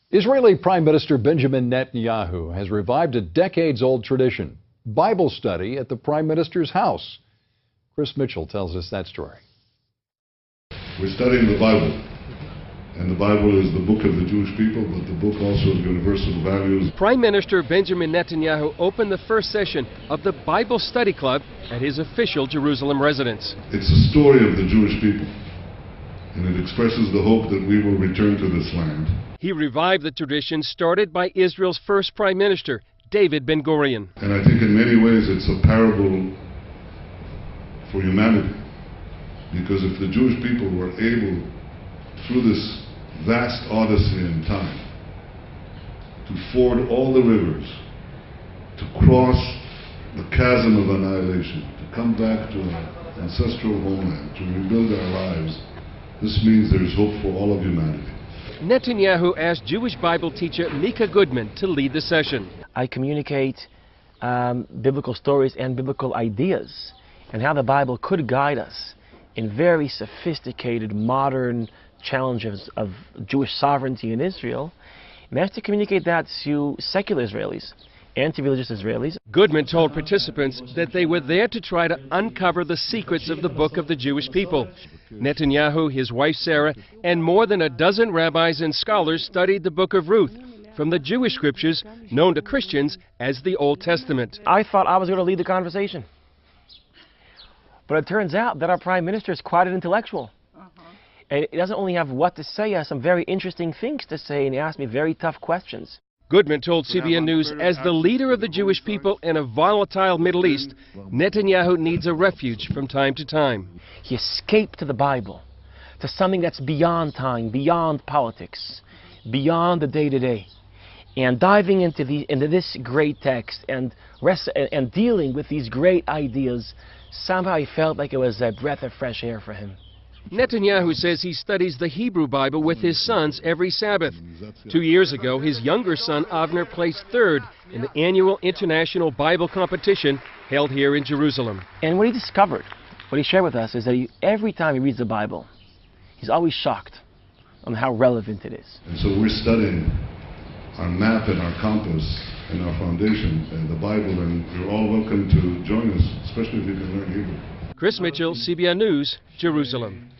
Israeli Prime Minister Benjamin Netanyahu has revived a decades-old tradition, Bible study at the Prime Minister's house. Chris Mitchell tells us that story. We're studying the Bible, and the Bible is the book of the Jewish people, but the book also of universal values. Prime Minister Benjamin Netanyahu opened the first session of the Bible Study Club at his official Jerusalem residence. It's a story of the Jewish people, and it expresses the hope that we will return to this land. He revived the tradition started by Israel's first Prime Minister, David Ben-Gurion. And I think in many ways it's a parable for humanity, because if the Jewish people were able, through this vast odyssey in time, to ford all the rivers, to cross the chasm of annihilation, to come back to our ancestral homeland, to rebuild our lives, this means there's hope for all of humanity. Netanyahu asked Jewish Bible teacher Mika Goodman to lead the session. I communicate biblical stories and biblical ideas and how the Bible could guide us in very sophisticated, modern challenges of Jewish sovereignty in Israel. And I have to communicate that to secular Israelis, anti-religious Israelis. Goodman told participants that they were there to try to uncover the secrets of the book of the Jewish people. Netanyahu, his wife Sarah, and more than a dozen rabbis and scholars studied the book of Ruth from the Jewish scriptures known to Christians as the Old Testament. I thought I was going to lead the conversation. But it turns out that our Prime Minister is quite an intellectual. And he doesn't only have what to say, he has some very interesting things to say, and he asked me very tough questions. Goodman told CBN News, as the leader of the Jewish people in a volatile Middle East, Netanyahu needs a refuge from time to time. He escaped to the Bible, to something that's beyond time, beyond politics, beyond the day-to-day. And diving into this great text and dealing with these great ideas, somehow he felt like it was a breath of fresh air for him. Netanyahu says he studies the Hebrew Bible with his sons every Sabbath. 2 years ago, his younger son, Avner, placed third in the annual international Bible competition held here in Jerusalem. And what he discovered, what he shared with us, is that every time he reads the Bible, he's always shocked on how relevant it is. And so we're studying our map and our compass and our foundation and the Bible, and you're all welcome to join us, especially if you can learn Hebrew. Chris Mitchell, CBN News, Jerusalem.